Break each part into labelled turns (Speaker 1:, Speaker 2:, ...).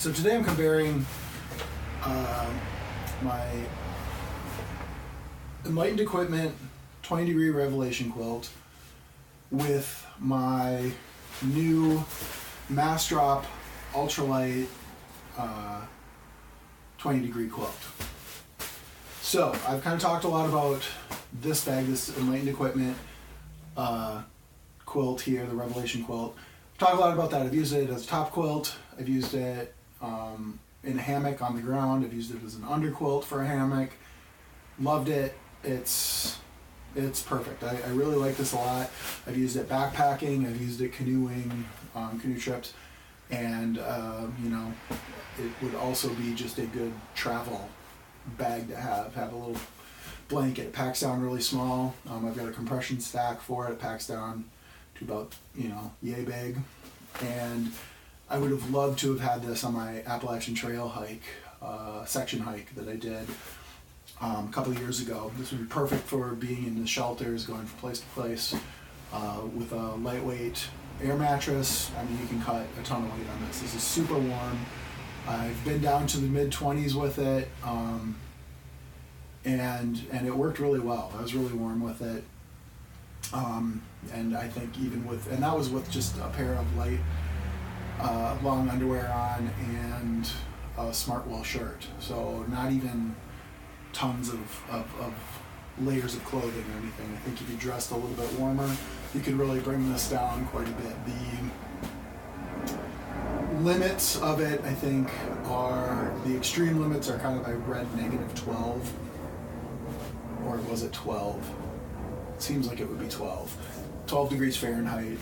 Speaker 1: So today I'm comparing my Enlightened Equipment 20-degree Revelation quilt with my new Masssrop ultralight 20-degree quilt. So I've kind of talked a lot about this bag, this Enlightened Equipment quilt here, the Revelation quilt. I've talked a lot about that. I've used it as a top quilt. I've used it in a hammock on the ground. I've used it as an underquilt for a hammock. Loved it. It's perfect. I really like this a lot. I've used it backpacking. I've used it canoeing, canoe trips, and you know, it would also be just a good travel bag to have. Have a little blanket. It packs down really small. I've got a compression stack for it. It packs down to about, you know, yay big. And I would have loved to have had this on my Appalachian Trail hike, section hike that I did a couple of years ago. This would be perfect for being in the shelters, going from place to place, with a lightweight air mattress. I mean, you can cut a ton of weight on this. This is super warm. I've been down to the mid-20s with it, and it worked really well. I was really warm with it. And I think even with, and that was with just a pair of light, long underwear on and a smart wool shirt. So not even tons of layers of clothing or anything. I think if you dressed a little bit warmer, you could really bring this down quite a bit. The limits of it, I think, are, the extreme limits are kind of, I read -12, or was it 12? It seems like it would be 12 degrees Fahrenheit.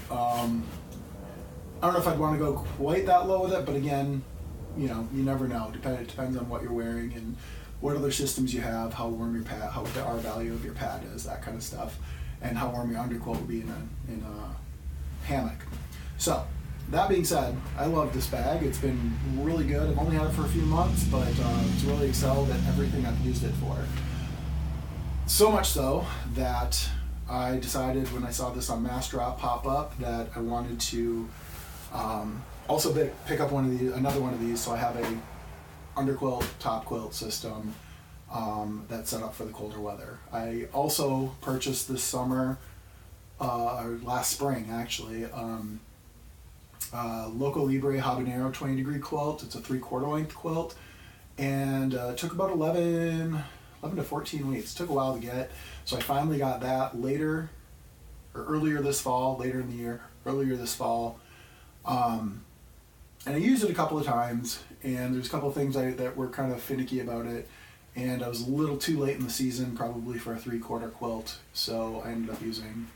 Speaker 1: I don't know if I'd want to go quite that low with it, but again, you know, you never know. It depends on what you're wearing and what other systems you have, how warm your pad, how the R value of your pad is, that kind of stuff, and how warm your underquilt would be in a hammock. So that being said, I love this bag. It's been really good. I've only had it for a few months, but it's really excelled at everything I've used it for. So much so that I decided when I saw this on Masssrop pop up that I wanted to also pick up another one of these, so I have a underquilt, top quilt system that's set up for the colder weather. I also purchased this summer, or last spring actually, Loco Libre Habanero 20-degree quilt. It's a 3/4 length quilt, and it took about 11 to 14 weeks. It took a while to get, so I finally got that earlier this fall, later in the year, earlier this fall. And I used it a couple of times, and there's a couple of things that were kind of finicky about it, and I was a little too late in the season probably for a 3/4 quilt, so I ended up using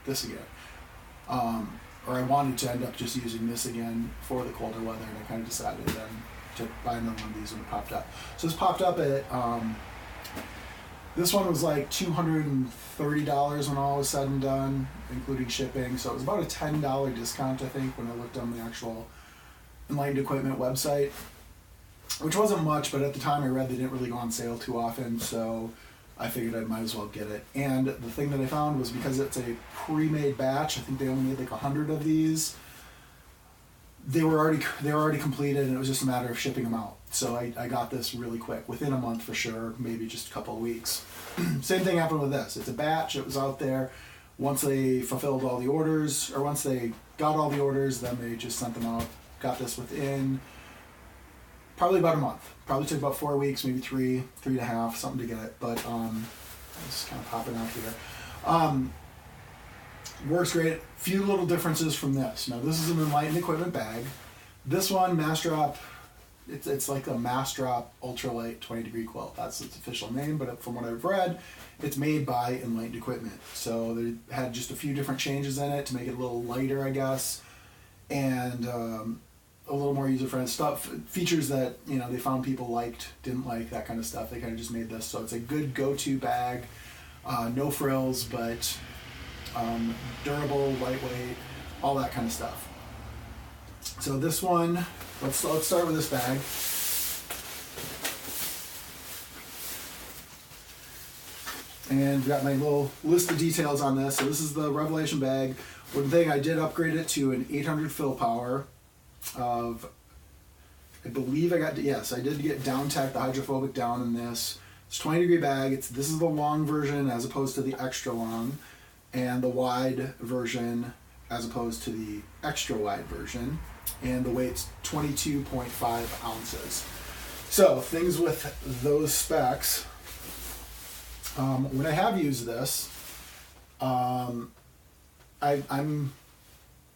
Speaker 1: this again. Or I wanted to end up just using this again for the colder weather, and I kind of decided then to buy another one of these when it popped up. So this popped up at, this one was like $230 when all was said and done, including shipping, so it was about a $10 discount, I think, when I looked on the actual Enlightened Equipment website, which wasn't much, but at the time I read they didn't really go on sale too often, so I figured I might as well get it. And the thing that I found was, because it's a pre-made batch, I think they only made like 100 of these, they were already completed, and it was just a matter of shipping them out. So I got this really quick, within a month for sure, maybe just a couple of weeks. Same thing happened with this. It's a batch, it was out there. Once they fulfilled all the orders, or once they got all the orders, then they just sent them out. Got this within probably about a month. Probably took about 4 weeks, maybe three and a half, something to get it. But it's kind of popping out here. Works great. Few little differences from this. Now this is an Enlightened Equipment bag. This one, Masssrop, it's like a Masssrop ultralight 20-degree quilt. That's its official name, but from what I've read, it's made by Enlightened Equipment. So they had just a few different changes in it to make it a little lighter, I guess, and a little more user-friendly stuff, features that, you know, they found people liked, didn't like, that kind of stuff. They kind of just made this, so it's a good go-to bag. No frills, but durable, lightweight, all that kind of stuff. So this one, let's start with this bag. And we've got my little list of details on this. So this is the Revelation bag. One thing, I did upgrade it to an 800 fill power of I believe I got, yes, I did get down tack, the hydrophobic down in this. It's 20-degree bag. This is the long version as opposed to the extra long, and the wide version as opposed to the extra wide version. And the weight's 22.5 ounces. So things with those specs. When I have used this, I'm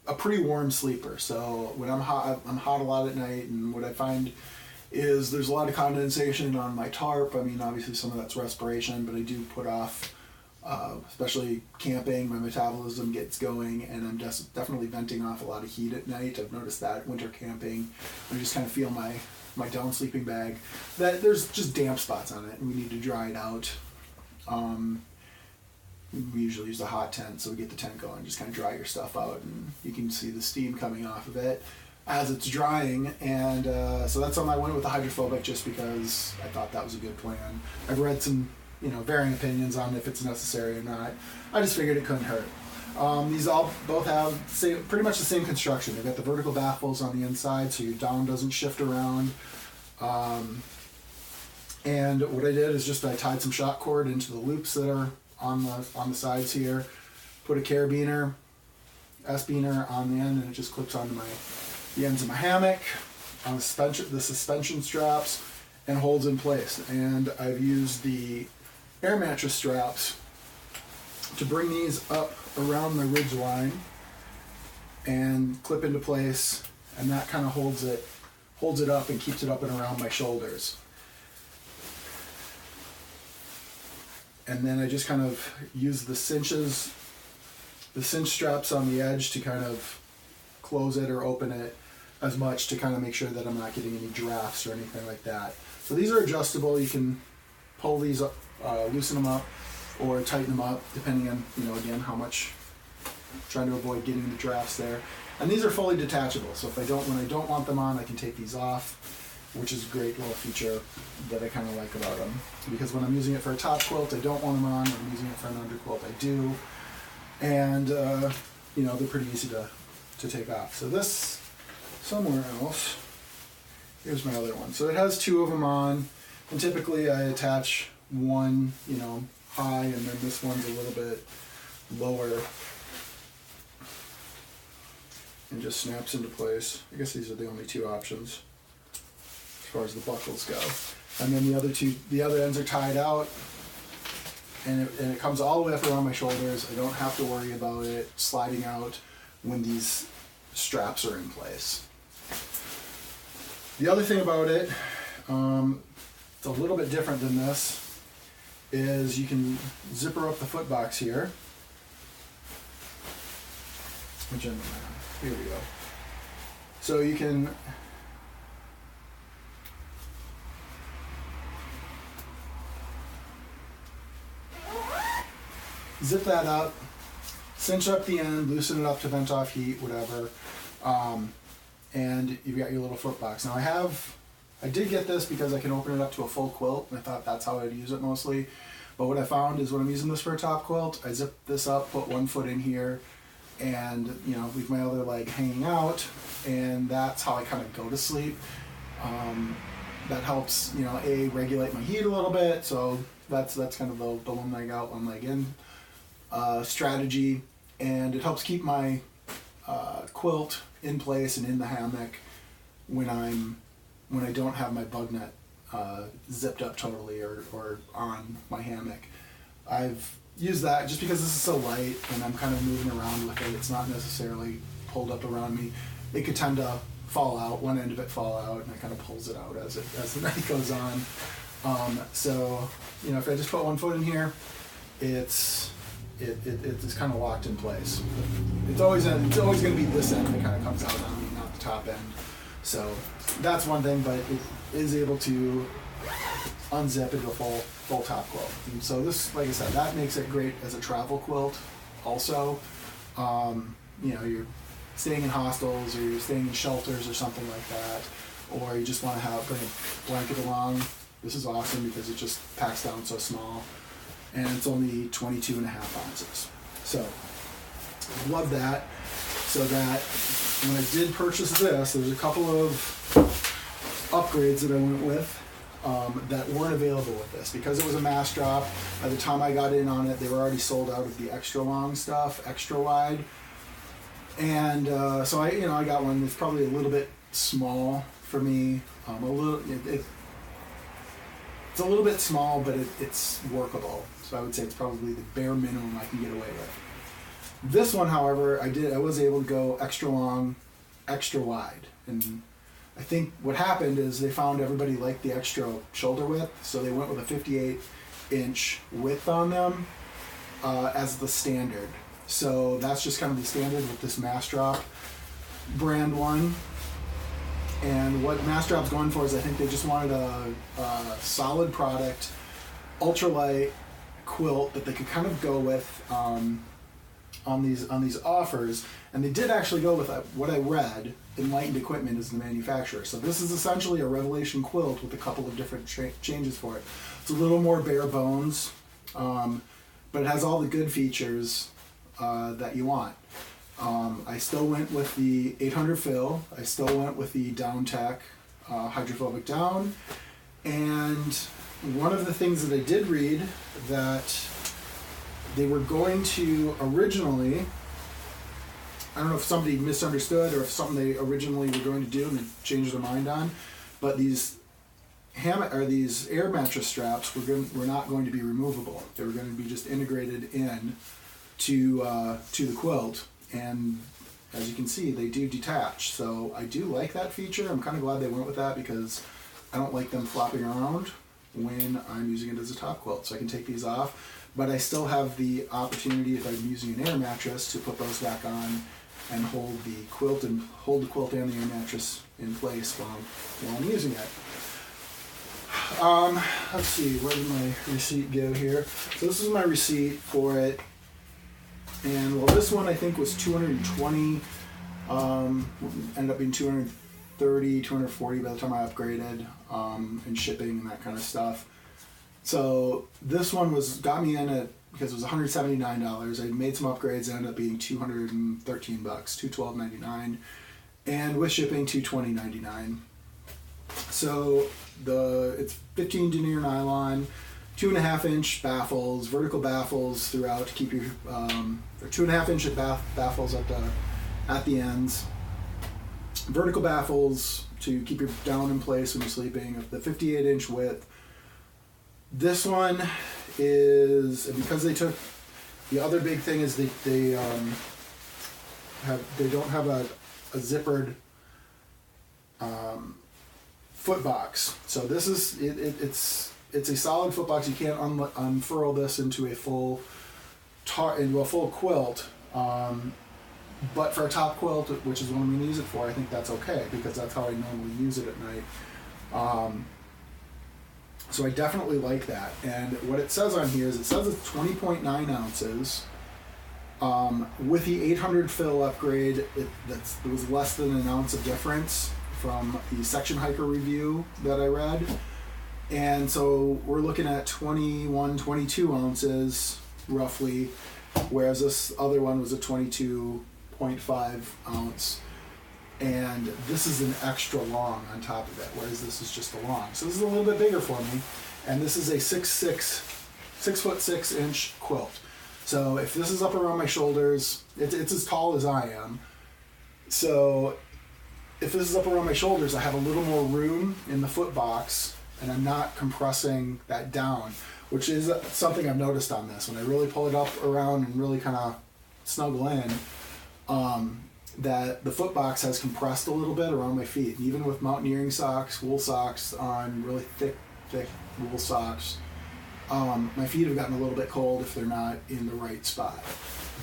Speaker 1: a pretty warm sleeper. So when I'm hot a lot at night, and what I find is there's a lot of condensation on my tarp. I mean, obviously some of that's respiration, but I do put off, especially camping, my metabolism gets going, and I'm definitely venting off a lot of heat at night. I've noticed that winter camping, I just kind of feel my down sleeping bag, that there's just damp spots on it, and we need to dry it out. We usually use a hot tent, so we get the tent going, just kind of dry your stuff out, and you can see the steam coming off of it as it's drying. And so that's why I went with the hydrophobic, just because I thought that was a good plan. I've read some varying opinions on if it's necessary or not. I just figured it couldn't hurt. These both have pretty much the same construction. They've got the vertical baffles on the inside, so your down doesn't shift around. And what I did is just I tied some shock cord into the loops that are on the sides here, put a carabiner, S-beaner on the end, and it just clips onto the ends of my hammock, on the suspension straps, and holds in place. And I've used the air mattress straps to bring these up around the ridge line and clip into place, and that kind of holds it up and keeps it up and around my shoulders. And then I just kind of use the cinch straps on the edge to kind of close it or open it as much to kind of make sure that I'm not getting any drafts or anything like that. So these are adjustable. You can pull these up, loosen them up, or tighten them up depending on, again, how much, trying to avoid getting the drafts there. And these are fully detachable. So when I don't want them on, I can take these off, which is a great little feature that I kind of like about them. Because when I'm using it for a top quilt, I don't want them on. When I'm using it for an underquilt, I do. And, they're pretty easy to take off. So this, somewhere else, here's my other one. So it has two of them on, and typically I attach one, high, and then this one's a little bit lower, and just snaps into place. I guess these are the only two options as far as the buckles go. And then the other ends are tied out, and it comes all the way up around my shoulders. I don't have to worry about it sliding out when these straps are in place. The other thing about it, it's a little bit different than this, is you can zipper up the foot box here. Here we go. So you can zip that up, cinch up the end, loosen it up to vent off heat, whatever, and you've got your little foot box. Now I did get this because I can open it up to a full quilt, and I thought that's how I'd use it mostly. But what I found is when I'm using this for a top quilt, I zip this up, put one foot in here, and leave my other leg hanging out, and that's how I kind of go to sleep. That helps, regulate my heat a little bit. So that's kind of the one leg out, one leg in strategy, and it helps keep my quilt in place and in the hammock when I don't have my bug net zipped up totally or on my hammock. I've used that just because this is so light and I'm kind of moving around with it. It's not necessarily pulled up around me. It could tend to fall out, one end of it fall out, and it kind of pulls it out as the night goes on. So if I just put one foot in here, it's kind of locked in place. It's always going to be this end that kind of comes out on me, not the top end. So that's one thing, but it is able to unzip into a full top quilt. And so this, like I said, that makes it great as a travel quilt. Also, you're staying in hostels or you're staying in shelters or something like that, or you just want to bring a blanket along. This is awesome because it just packs down so small, and it's only 22.5 ounces. So love that. So that when I did purchase this, there's a couple of upgrades that I went with that weren't available with this. Because it was a Masssrop, by the time I got in on it, they were already sold out of the extra long stuff, extra wide. And so I got one that's probably a little bit small for me. It's a little bit small, but it's workable. So I would say it's probably the bare minimum I can get away with. This one, however, I was able to go extra long, extra wide. And I think what happened is they found everybody liked the extra shoulder width, so they went with a 58-inch width on them as the standard. So that's just kind of the standard with this Masssrop brand one. And what Massstrop's going for is I think they just wanted a solid product, ultralight quilt that they could kind of go with on these offers. And they did actually go with what I read. Enlightened Equipment is the manufacturer. So this is essentially a Revelation quilt with a couple of different changes for it. It's a little more bare bones, but it has all the good features that you want. I still went with the 800 fill. I still went with the DownTech hydrophobic down. And one of the things that I did read that they were going to originally, I don't know if somebody misunderstood or if something they originally were going to do and they changed their mind on, but these air mattress straps were not going to be removable. They were going to be just integrated in to the quilt, and as you can see, they do detach. So I do like that feature. I'm kind of glad they went with that because I don't like them flopping around when I'm using it as a top quilt. So I can take these off, but I still have the opportunity, if I'm using an air mattress, to put those back on and hold the quilt and the air mattress in place while I'm using it. Let's see, where did my receipt go here? So this is my receipt for it. And well, this one I think was $220, ended up being $230, $240 by the time I upgraded, and shipping and that kind of stuff. So this one got me in at, because it was $179. I made some upgrades, it ended up being $213, $212.99, and with shipping $220.99. So it's 15 denier nylon, 2.5-inch baffles, vertical baffles throughout to keep your, or 2.5-inch baffles at the ends. Vertical baffles to keep your down in place when you're sleeping. The 58-inch width. This one is, because they took, the other big thing is they don't have a zippered foot box. So this is it's a solid foot box. You can't unfurl this into a full quilt. But for a top quilt, which is what I'm going to use it for, I think that's okay because that's how I normally use it at night. So I definitely like that. And what it says on here is it says it's 20.9 ounces. With the 800 fill upgrade, it was less than an ounce of difference from the Section Hiker review that I read. And so we're looking at 21, 22 ounces roughly, whereas this other one was a 22.5 ounce. And this is an extra long on top of it, whereas this is just a long. So this is a little bit bigger for me. And this is a 6'6" quilt. So if this is up around my shoulders, it's as tall as I am. So if this is up around my shoulders, I have a little more room in the foot box, and I'm not compressing that down, which is something I've noticed on this. When I really pull it up around and really kind of snuggle in, that the foot box has compressed a little bit around my feet. And even with mountaineering socks, wool socks on, really thick wool socks, my feet have gotten a little bit cold if they're not in the right spot.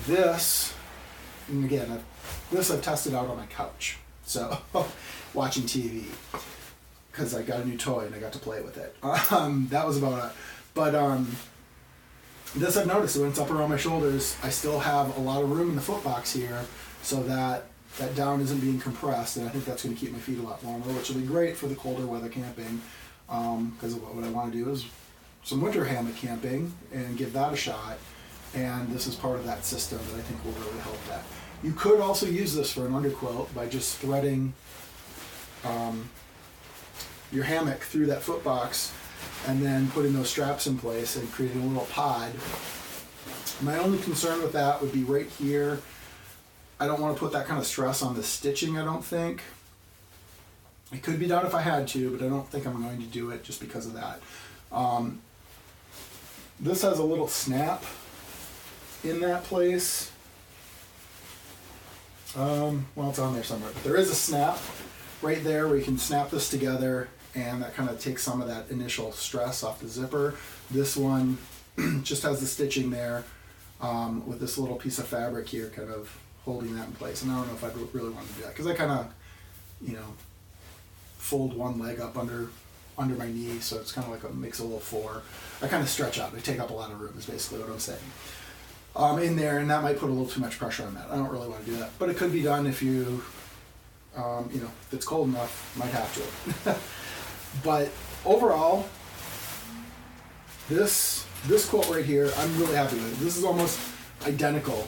Speaker 1: This, and again, I've tested out on my couch, so watching TV, because I got a new toy and I got to play with it. That was about it. But this I've noticed, when it's up around my shoulders, I still have a lot of room in the foot box here, so that down isn't being compressed, and I think that's going to keep my feet a lot warmer, which will be great for the colder weather camping, because what I want to do is some winter hammock camping and give that a shot, and this is part of that system that I think will really help that. You could also use this for an underquilt by just threading your hammock through that foot box and then putting those straps in place and creating a little pod. My only concern with that would be right here. I don't want to put that kind of stress on the stitching, I don't think. It could be done if I had to, but I don't think I'm going to do it just because of that. This has a little snap in that place. Well, it's on there somewhere. But there is a snap right there where you can snap this together, and that kind of takes some of that initial stress off the zipper. This one just has the stitching there with this little piece of fabric here kind of holding that in place. And I don't know if I really want to do that because I kind of, fold one leg up under my knee, so it's kind of like makes a little four. I kind of stretch out. I take up a lot of room is basically what I'm saying. In there, and that might put a little too much pressure on that. I don't really want to do that, but it could be done if you, if it's cold enough, might have to. But overall, this quilt right here, I'm really happy with it. This is almost identical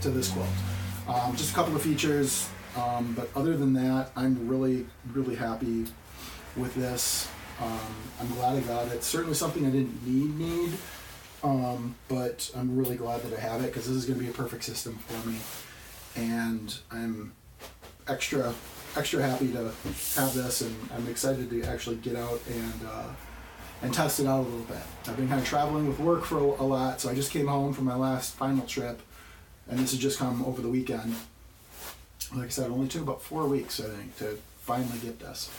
Speaker 1: to this quilt. Just a couple of features, but other than that, I'm really, really happy with this. I'm glad I got it. Certainly something I didn't need, but I'm really glad that I have it because this is going to be a perfect system for me, and I'm extra happy to have this, and I'm excited to actually get out and test it out a little bit. I've been kind of traveling with work for a lot, so I just came home from my last final trip, and this has just come over the weekend. Like I said, it only took about 4 weeks, I think, to finally get this,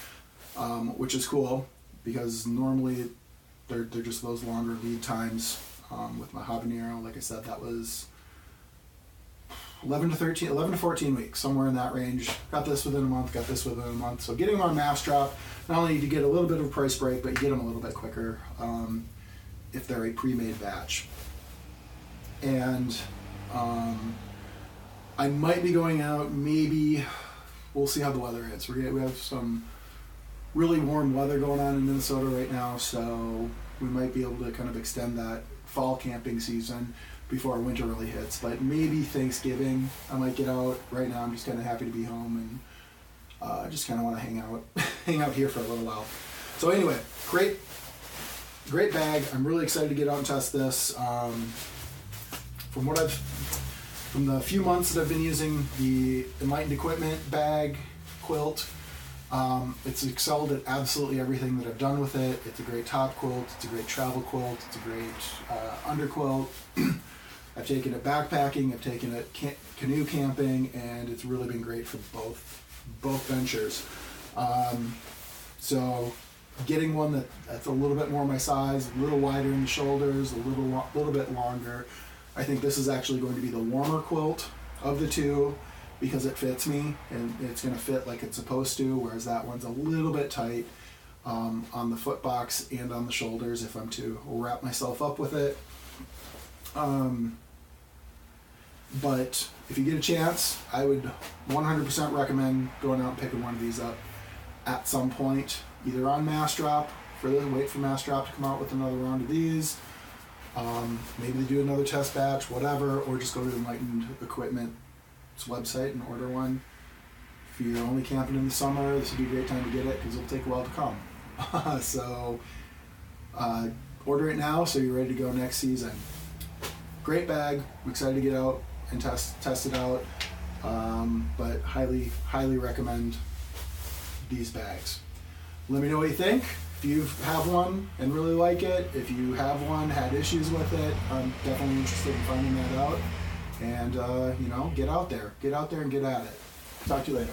Speaker 1: which is cool because normally they're just those longer lead times. With my habanero, like I said, that was 11 to 14 weeks, somewhere in that range. Got this within a month, got this within a month. So getting them on Masstrop, not only do you get a little bit of a price break, but you get them a little bit quicker if they're a pre-made batch. And I might be going out, maybe, we'll see how the weather is. We have some really warm weather going on in Minnesota right now, so we might be able to kind of extend that fall camping season before winter really hits. But maybe Thanksgiving I might get out. Right now I'm just kind of happy to be home and just kind of want to hang out here for a little while. So anyway, great bag. I'm really excited to get out and test this. From the few months that I've been using the Enlightened equipment bag quilt, it's excelled at absolutely everything that I've done with it. It's a great top quilt, it's a great travel quilt, it's a great under quilt. I've taken it backpacking, I've taken it canoe camping, and it's really been great for both ventures. So getting one that's a little bit more my size, a little wider in the shoulders, a little bit longer. I think this is actually going to be the warmer quilt of the two because it fits me and it's going to fit like it's supposed to, whereas that one's a little bit tight on the foot box and on the shoulders if I'm to wrap myself up with it. But if you get a chance, I would 100% recommend going out and picking one of these up at some point, either on Masstrop, wait for Masstrop to come out with another round of these. Maybe they do another test batch, whatever, or just go to the Enlightened Equipment's website and order one. If you're only camping in the summer, this would be a great time to get it because it'll take a while to come. So order it now so you're ready to go next season. Great bag. I'm excited to get out and test it out, but highly recommend these bags. Let me know what you think. If you have one and really like it, if you have one, had issues with it, I'm definitely interested in finding that out. And, get out there and get at it. Talk to you later.